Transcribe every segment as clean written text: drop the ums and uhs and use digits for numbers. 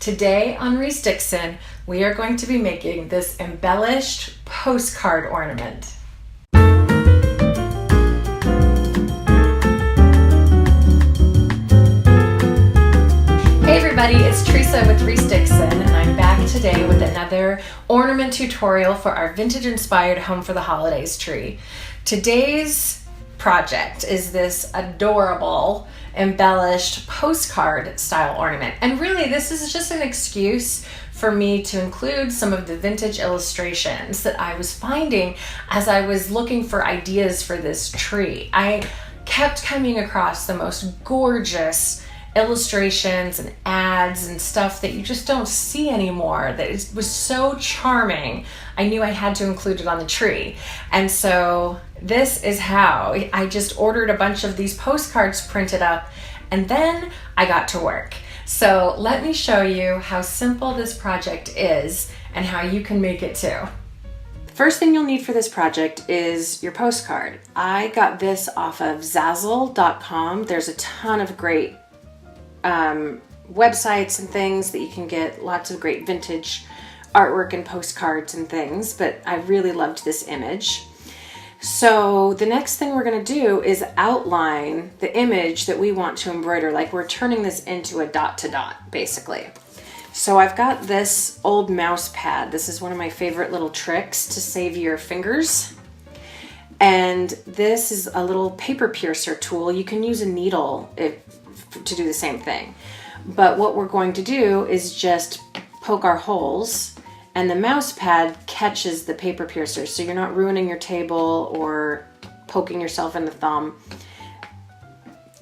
Today on Reese Dixon, we are going to be making this embellished postcard ornament. Hey everybody, it's Teresa with Reese Dixon, and I'm back today with another ornament tutorial for our vintage-inspired Home for the Holidays tree. Today's project is this adorable embellished postcard style ornament, and really this is just an excuse for me to include some of the vintage illustrations that I was finding as I was looking for ideas for this tree. I kept coming across the most gorgeous illustrations and ads and stuff that you just don't see anymore, that it was so charming. I knew I had to include it on the tree. And so this is how I just ordered a bunch of these postcards printed up, and then I got to work. So let me show you how simple this project is and how you can make it too. First thing you'll need for this project is your postcard. I got this off of Zazzle.com. There's a ton of great websites and things that you can get lots of great vintage artwork and postcards and things, but I really loved this image. So the next thing we're going to do is outline the image that we want to embroider. Like, we're turning this into a dot to dot basically. So I've got this old mouse pad. This is one of my favorite little tricks to save your fingers. And this is a little paper piercer tool. You can use a needle to do the same thing. But what we're going to do is just poke our holes, and the mouse pad catches the paper piercer, so you're not ruining your table or poking yourself in the thumb.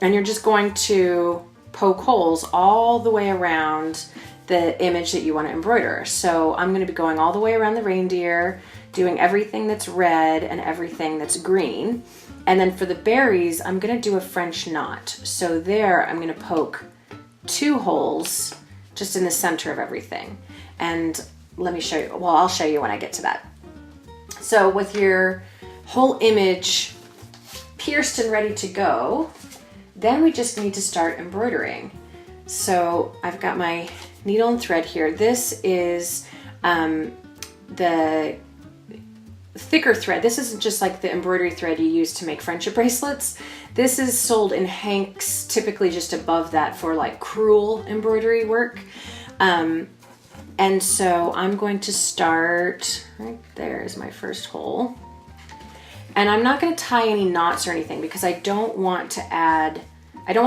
And you're just going to poke holes all the way around the image that you want to embroider. So I'm going to be going all the way around the reindeer, doing everything that's red and everything that's green. And then for the berries, I'm going to do a French knot. So there I'm going to poke 2 holes just in the center of everything. And let me show you, well, I'll show you when I get to that. So with your whole image pierced and ready to go, then we just need to start embroidering. So I've got my needle and thread here. This is the thicker thread. This isn't just like the embroidery thread you use to make friendship bracelets. This is sold in hanks, typically just above that for like crewel embroidery work. And so I'm going to start, right there is my first hole. And I'm not going to tie any knots or anything because I don't want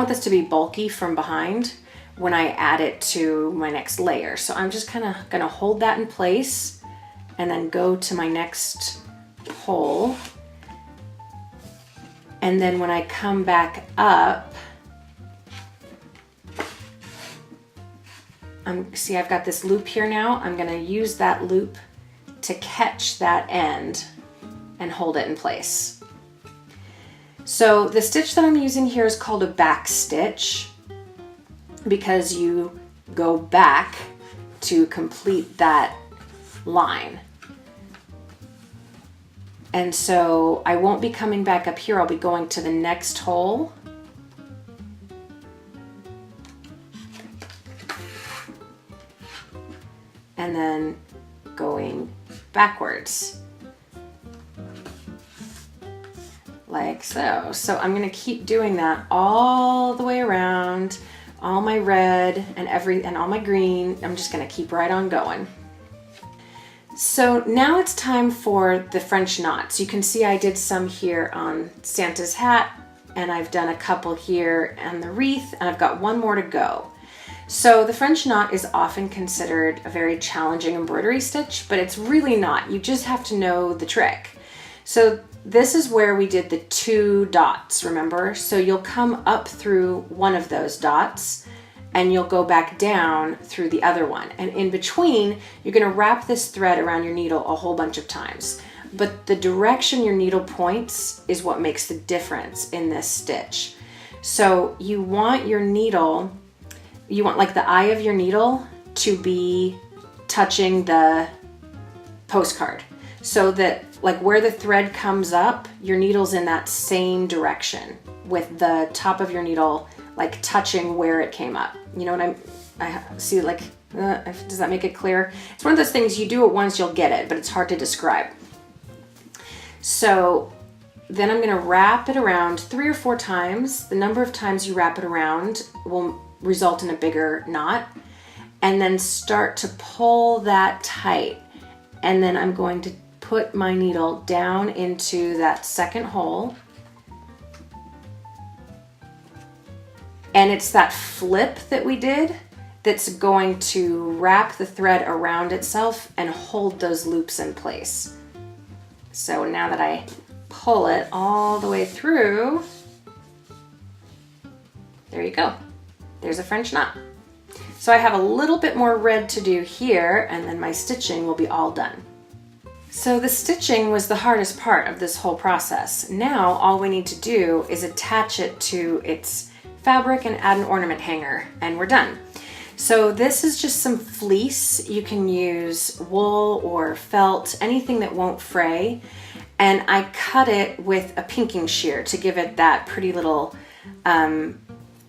this to be bulky from behind when I add it to my next layer. So I'm just kind of going to hold that in place and then go to my next hole. And then when I come back up, see, I've got this loop here now. I'm gonna use that loop to catch that end and hold it in place. So the stitch that I'm using here is called a back stitch because you go back to complete that line. And so I won't be coming back up here. I'll be going to the next hole. And then going backwards. Like so. So I'm gonna keep doing that all the way around, all my red and all my green. I'm just gonna keep right on going. So now it's time for the French knots. You can see I did some here on Santa's hat, and I've done a couple here on the wreath, and I've got one more to go. So the French knot is often considered a very challenging embroidery stitch, but it's really not. You just have to know the trick. So this is where we did the 2 dots, remember? So you'll come up through one of those dots, and you'll go back down through the other one. And in between, you're gonna wrap this thread around your needle a whole bunch of times. But the direction your needle points is what makes the difference in this stitch. So you want your needle, you want like the eye of your needle to be touching the postcard. So that like where the thread comes up, your needle's in that same direction with the top of your needle like touching where it came up. You know what I see, like Does that make it clear? It's one of those things, you do it once, you'll get it, but it's hard to describe. So then I'm going to wrap it around 3 or 4 times. The number of times you wrap it around will result in a bigger knot. And then start to pull that tight. And then I'm going to put my needle down into that second hole. And it's that flip that we did that's going to wrap the thread around itself and hold those loops in place. So now that I pull it all the way through, there you go. There's a French knot. So I have a little bit more red to do here, and then my stitching will be all done. So the stitching was the hardest part of this whole process. Now all we need to do is attach it to its fabric and add an ornament hanger, and we're done. So this is just some fleece. You can use wool or felt, anything that won't fray. And I cut it with a pinking shear to give it that pretty little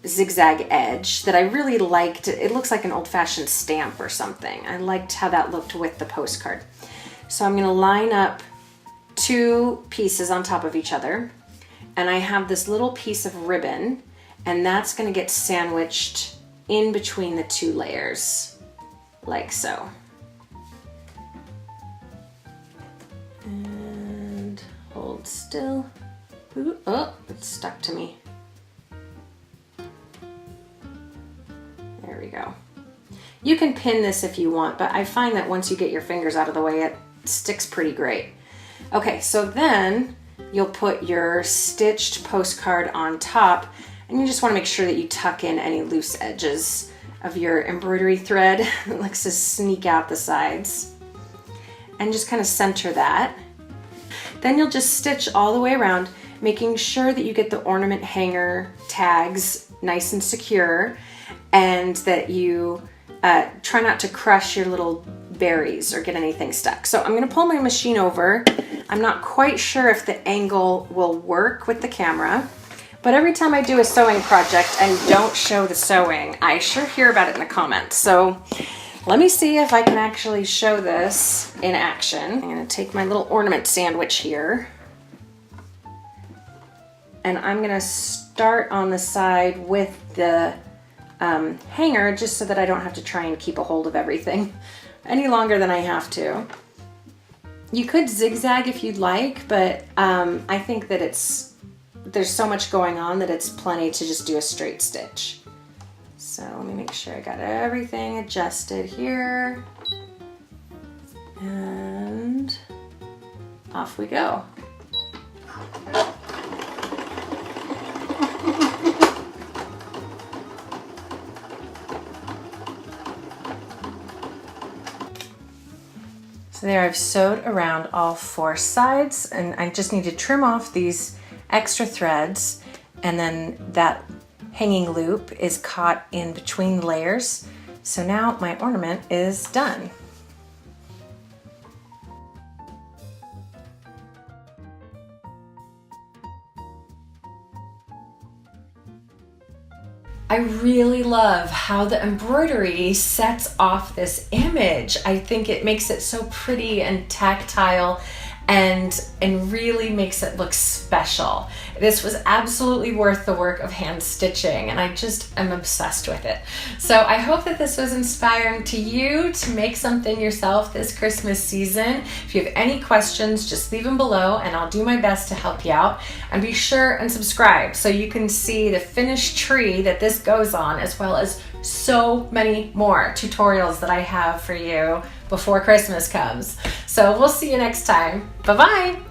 zigzag edge that I really liked. It looks like an old-fashioned stamp or something. I liked how that looked with the postcard. So I'm gonna line up 2 pieces on top of each other. And I have this little piece of ribbon, and that's gonna get sandwiched in between the 2 layers, like so. And hold still. Ooh, oh, it's stuck to me. There we go. You can pin this if you want, but I find that once you get your fingers out of the way, it sticks pretty great. Okay, so then you'll put your stitched postcard on top, and you just want to make sure that you tuck in any loose edges of your embroidery thread that likes to sneak out the sides, and just kind of center that. Then you'll just stitch all the way around, making sure that you get the ornament hanger tags nice and secure, and that you try not to crush your little berries or get anything stuck. So I'm going to pull my machine over. I'm not quite sure if the angle will work with the camera, but every time I do a sewing project and don't show the sewing, I sure hear about it in the comments. So let me see if I can actually show this in action. I'm going to take my little ornament sandwich here, and I'm going to start on the side with the hanger, just so that I don't have to try and keep a hold of everything any longer than I have to. You could zigzag if you'd like, but I think that there's so much going on that it's plenty to just do a straight stitch. So let me make sure I got everything adjusted here, and off we go. So there, I've sewed around all 4 sides, and I just need to trim off these extra threads, and then that hanging loop is caught in between layers. So now my ornament is done. I really love how the embroidery sets off this image. I think it makes it so pretty and tactile, and really makes it look special. This was absolutely worth the work of hand stitching, and I just am obsessed with it. So I hope that this was inspiring to you to make something yourself this Christmas season. If you have any questions, just leave them below and I'll do my best to help you out. And be sure and subscribe so you can see the finished tree that this goes on, as well as so many more tutorials that I have for you before Christmas comes. So we'll see you next time. Bye-bye.